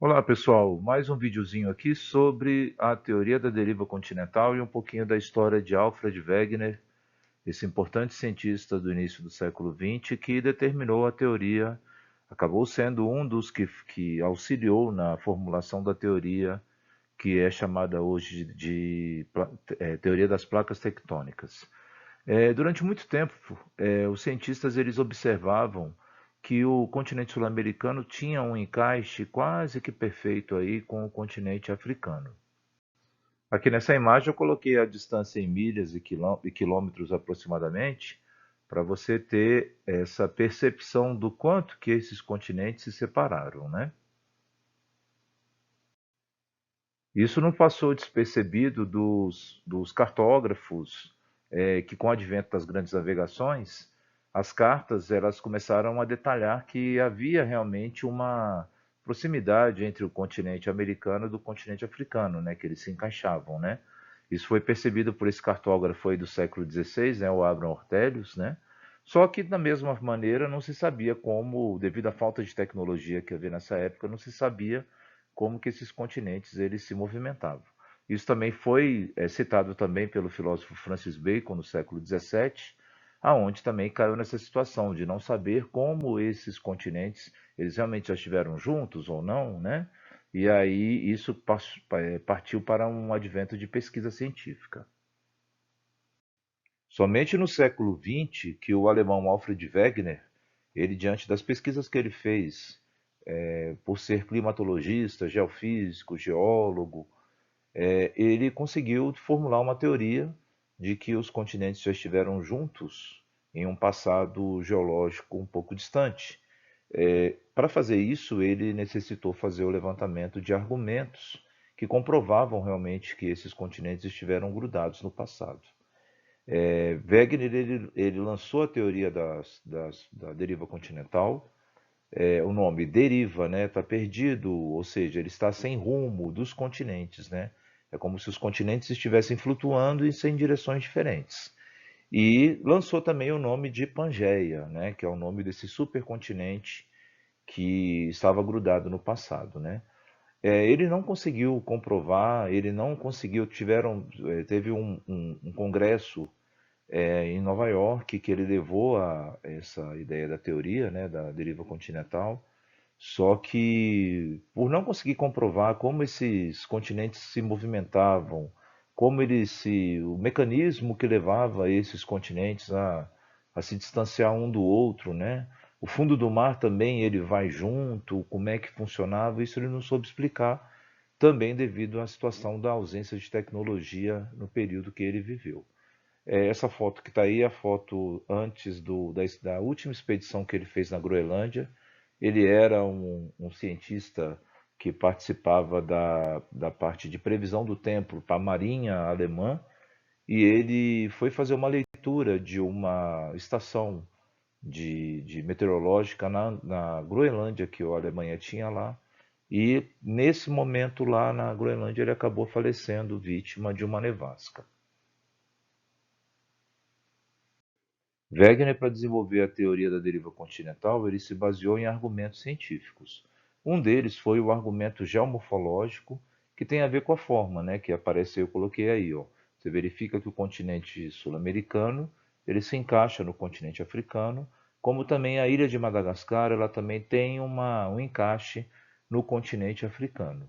Olá pessoal, mais um videozinho aqui sobre a teoria da deriva continental e um pouquinho da história de Alfred Wegener, esse importante cientista do início do século XX que determinou a teoria, acabou sendo um dos que auxiliou na formulação da teoria que é chamada hoje de teoria das placas tectônicas. Durante muito tempo, os cientistas eles observavam que o continente sul-americano tinha um encaixe quase que perfeito aí com o continente africano. Aqui nessa imagem eu coloquei a distância em milhas e quilômetros aproximadamente, para você ter essa percepção do quanto que esses continentes se separaram, né? Isso não passou despercebido dos cartógrafos, que com o advento das grandes navegações, as cartas elas começaram a detalhar que havia realmente uma proximidade entre o continente americano e do continente africano, né, que eles se encaixavam, né? Isso foi percebido por esse cartógrafo aí do século XVI, né, o Abraham Ortelius, né? Só que da mesma maneira não se sabia como, devido à falta de tecnologia que havia nessa época, não se sabia como que esses continentes eles se movimentavam. Isso também foi citado também pelo filósofo Francis Bacon no século XVII, aonde também caiu nessa situação de não saber como esses continentes eles realmente já estiveram juntos ou não, né? E aí isso partiu para um advento de pesquisa científica. Somente no século XX que o alemão Alfred Wegener, ele diante das pesquisas que ele fez, por ser climatologista, geofísico, geólogo, ele conseguiu formular uma teoria de que os continentes já estiveram juntos em um passado geológico um pouco distante. Para fazer isso, ele necessitou fazer o levantamento de argumentos que comprovavam realmente que esses continentes estiveram grudados no passado. Wegener ele lançou a teoria da deriva continental. O nome deriva, né? Está perdido, ou seja, ele está sem rumo dos continentes, né? É como se os continentes estivessem flutuando e sem direções diferentes. E lançou também o nome de Pangeia, né? Que é o nome desse supercontinente que estava grudado no passado, né? Ele não conseguiu comprovar, ele não conseguiu, teve um congresso em Nova York que ele levou a essa ideia da teoria, né, da deriva continental, só que por não conseguir comprovar como esses continentes se movimentavam, o mecanismo que levava esses continentes a se distanciar um do outro, né? O fundo do mar também ele vai junto, como é que funcionava, isso ele não soube explicar, também devido à situação da ausência de tecnologia no período que ele viveu. Essa foto que está aí é a foto antes da última expedição que ele fez na Groenlândia. Ele era um cientista que participava da parte de previsão do tempo para a Marinha Alemã e ele foi fazer uma leitura de uma estação de meteorológica na Groenlândia que a Alemanha tinha lá. E nesse momento lá na Groenlândia ele acabou falecendo vítima de uma nevasca. Wegener, para desenvolver a teoria da deriva continental, ele se baseou em argumentos científicos. Um deles foi o argumento geomorfológico, que tem a ver com a forma, né, que aparece, eu coloquei aí, ó. Você verifica que o continente sul-americano, ele se encaixa no continente africano, como também a ilha de Madagascar, ela também tem um encaixe no continente africano.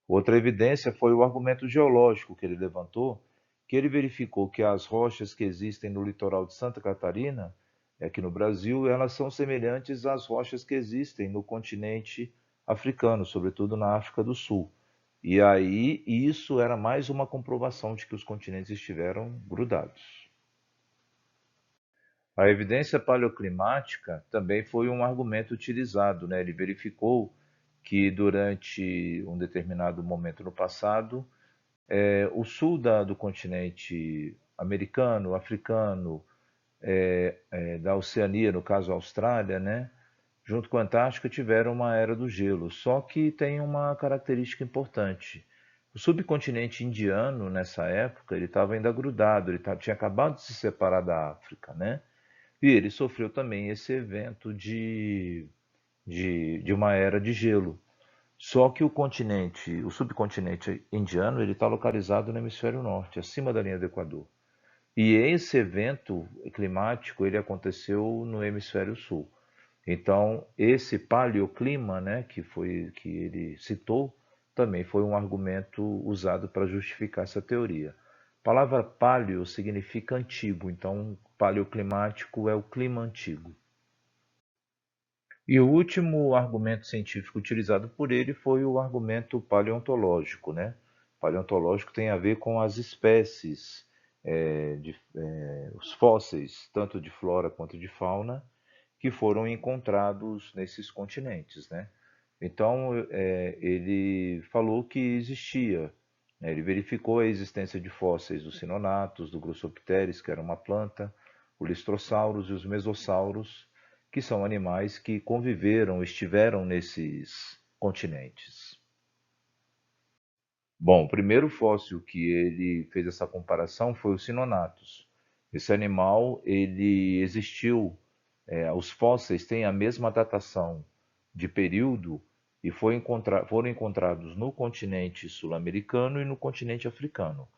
Outra evidência foi o argumento geológico que ele levantou, que ele verificou que as rochas que existem no litoral de Santa Catarina, aqui no Brasil, elas são semelhantes às rochas que existem no continente africano, sobretudo na África do Sul. E aí, isso era mais uma comprovação de que os continentes estiveram grudados. A evidência paleoclimática também foi um argumento utilizado, né? Ele verificou que durante um determinado momento no passado, o sul do continente americano, africano, da Oceania, no caso a Austrália, né, junto com a Antártica, tiveram uma era do gelo. Só que tem uma característica importante. O subcontinente indiano, nessa época, ele estava ainda grudado, tinha acabado de se separar da África, né? E ele sofreu também esse evento de uma era de gelo. Só que o subcontinente indiano, ele está localizado no hemisfério norte, acima da linha do Equador. E esse evento climático, ele aconteceu no hemisfério sul. Então, esse paleoclima, né, que ele citou, também foi um argumento usado para justificar essa teoria. A palavra paleo significa antigo, então paleoclimático é o clima antigo. E o último argumento científico utilizado por ele foi o argumento paleontológico, né? Paleontológico tem a ver com as espécies, os fósseis, tanto de flora quanto de fauna, que foram encontrados nesses continentes, né? Então, ele falou que existia, né? Ele verificou a existência de fósseis dos sinonatos, do Glossopteris, que era uma planta, o Listrossauros e os Mesossauros, que são animais que conviveram, estiveram nesses continentes. Bom, o primeiro fóssil que ele fez essa comparação foi o Sinonatus. Esse animal, ele existiu, os fósseis têm a mesma datação de período e foram encontrados no continente sul-americano e no continente africano.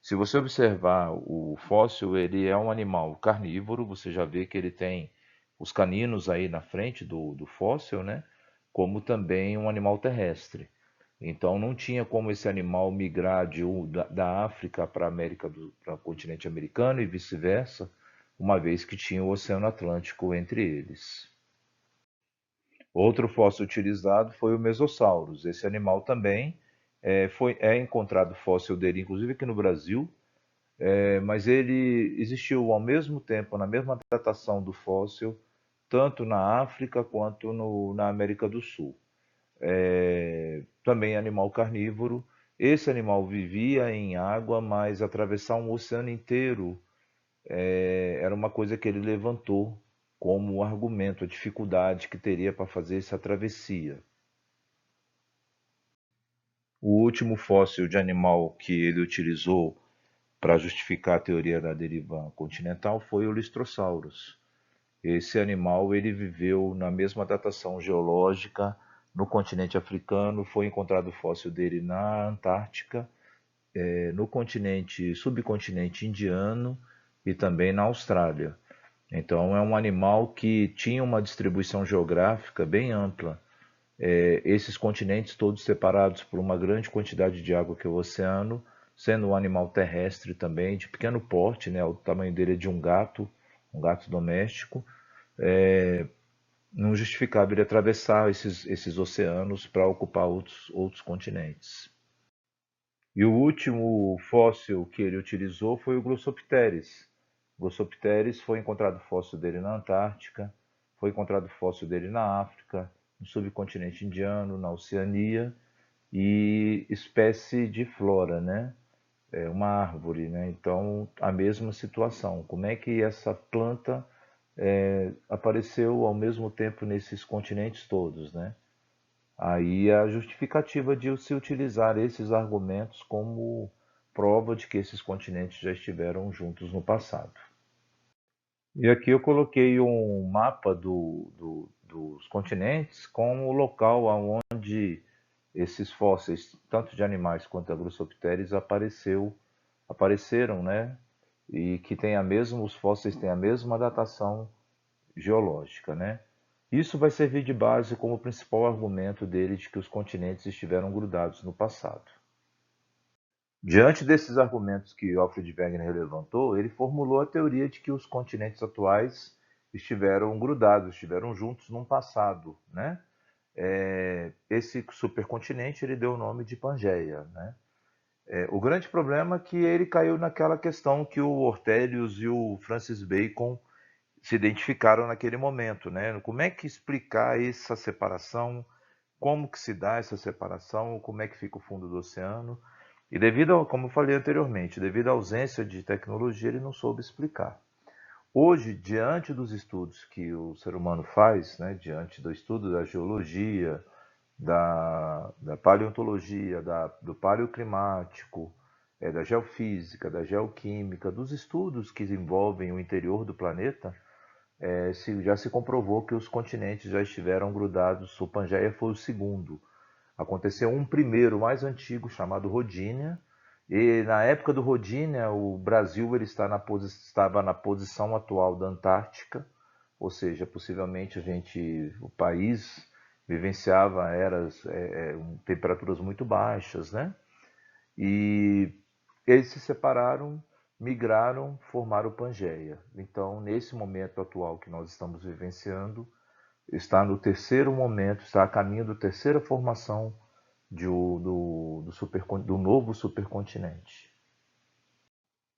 Se você observar o fóssil, ele é um animal carnívoro, você já vê que ele tem os caninos aí na frente do fóssil, né? Como também um animal terrestre. Então não tinha como esse animal migrar da África para o continente americano e vice-versa, uma vez que tinha o Oceano Atlântico entre eles. Outro fóssil utilizado foi o Mesossauros. Esse animal também é encontrado fóssil dele, inclusive aqui no Brasil, mas ele existiu ao mesmo tempo, na mesma datação do fóssil, tanto na África quanto na América do Sul. Também animal carnívoro. Esse animal vivia em água, mas atravessar um oceano inteiro era uma coisa que ele levantou como argumento, a dificuldade que teria para fazer essa travessia. O último fóssil de animal que ele utilizou para justificar a teoria da deriva continental foi o Listrosaurus. Esse animal ele viveu na mesma datação geológica no continente africano, foi encontrado o fóssil dele na Antártica, no subcontinente indiano e também na Austrália. Então é um animal que tinha uma distribuição geográfica bem ampla. Esses continentes todos separados por uma grande quantidade de água que é o oceano, sendo um animal terrestre também, de pequeno porte, né? O tamanho dele é de um gato doméstico. Não justificava ele atravessar esses oceanos para ocupar outros continentes. E o último fóssil que ele utilizou foi o Glossopteris. O Glossopteris foi encontrado fóssil dele na Antártica, foi encontrado fóssil dele na África, no subcontinente indiano, na Oceania, e espécie de flora, né? É uma árvore, né? Então, a mesma situação. Como é que essa planta apareceu ao mesmo tempo nesses continentes todos, né? Aí a justificativa de se utilizar esses argumentos como prova de que esses continentes já estiveram juntos no passado. E aqui eu coloquei um mapa dos continentes com o local onde esses fósseis, tanto de animais quanto Agrosopteris, apareceram, né? E que os fósseis têm a mesma datação geológica, né? Isso vai servir de base como principal argumento dele de que os continentes estiveram grudados no passado. Diante desses argumentos que Alfred Wegener levantou, ele formulou a teoria de que os continentes atuais estiveram grudados, estiveram juntos num passado, né? Esse supercontinente ele deu o nome de Pangeia, né? O grande problema é que ele caiu naquela questão que o Ortelius e o Francis Bacon se identificaram naquele momento, né? Como é que explicar essa separação? Como que se dá essa separação? Como é que fica o fundo do oceano? E como eu falei anteriormente, devido à ausência de tecnologia, ele não soube explicar. Hoje, diante dos estudos que o ser humano faz, né, diante do estudo da geologia, da paleontologia, do paleoclimático, da geofísica, da geoquímica, dos estudos que envolvem o interior do planeta, já se comprovou que os continentes já estiveram grudados. O Pangeia foi o segundo. Aconteceu um primeiro mais antigo chamado Rodínia, e na época do Rodínia o Brasil ele estava na posição atual da Antártica, ou seja, possivelmente o país vivenciava temperaturas muito baixas, né? E eles se separaram, migraram, formaram o Pangeia. Então, nesse momento atual que nós estamos vivenciando, está no terceiro momento, está a caminho da terceira formação do novo supercontinente.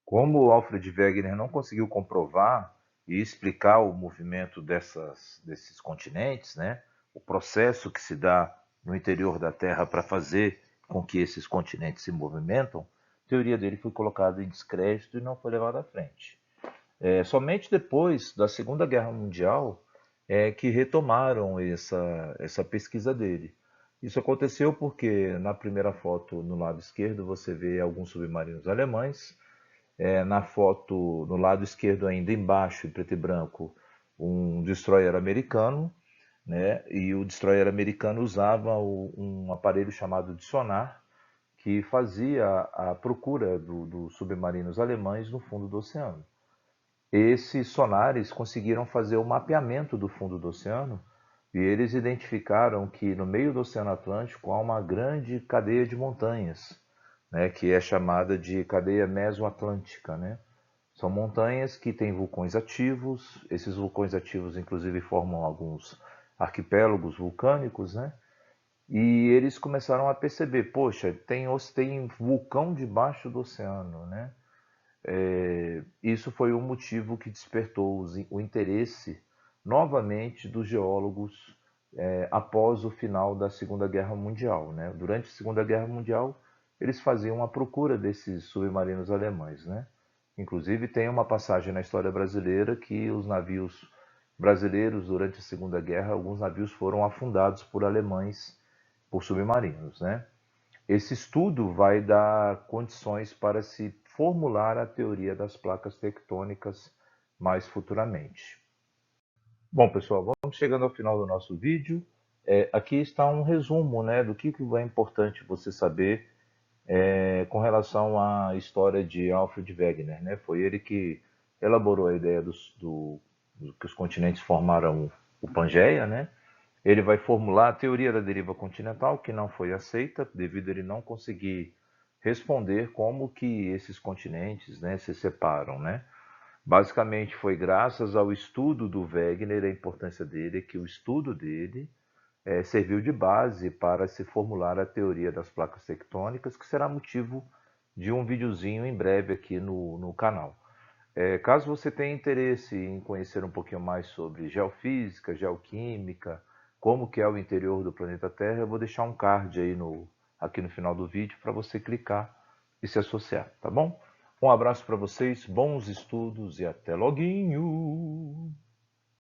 Como o Alfred Wegener não conseguiu comprovar e explicar o movimento desses continentes, né, o processo que se dá no interior da Terra para fazer com que esses continentes se movimentam, a teoria dele foi colocada em descrédito e não foi levada à frente. Somente depois da Segunda Guerra Mundial é que retomaram essa pesquisa dele. Isso aconteceu porque na primeira foto no lado esquerdo você vê alguns submarinos alemães, na foto no lado esquerdo ainda embaixo, em preto e branco, um destroyer americano, né? E o destroyer americano usava um aparelho chamado de sonar, que fazia a procura dos submarinos alemães no fundo do oceano. Esses sonares conseguiram fazer o mapeamento do fundo do oceano e eles identificaram que no meio do Oceano Atlântico há uma grande cadeia de montanhas, né, que é chamada de cadeia mesoatlântica, né? São montanhas que têm vulcões ativos, esses vulcões ativos inclusive formam alguns arquipélagos vulcânicos, né? E eles começaram a perceber, poxa, tem vulcão debaixo do oceano, né? Isso foi o motivo que despertou o interesse novamente dos geólogos após o final da Segunda Guerra Mundial, né? Durante a Segunda Guerra Mundial, eles faziam a procura desses submarinos alemães, né? Inclusive tem uma passagem na história brasileira que os navios brasileiros durante a Segunda Guerra, alguns navios foram afundados por alemães, por submarinos, né? Esse estudo vai dar condições para se formular a teoria das placas tectônicas mais futuramente. Bom, pessoal, vamos chegando ao final do nosso vídeo. Aqui está um resumo, né, do que é importante você saber com relação à história de Alfred Wegener, né? Foi ele que elaborou a ideia do que os continentes formaram o Pangeia, né? Ele vai formular a teoria da deriva continental, que não foi aceita, devido a ele não conseguir responder como que esses continentes, né, se separam, né? Basicamente foi graças ao estudo do Wegener, a importância dele, que o estudo dele serviu de base para se formular a teoria das placas tectônicas, que será motivo de um videozinho em breve aqui no canal. Caso você tenha interesse em conhecer um pouquinho mais sobre geofísica, geoquímica, como que é o interior do planeta Terra, eu vou deixar um card aí aqui no final do vídeo para você clicar e se associar, tá bom? Um abraço para vocês, bons estudos e até loguinho!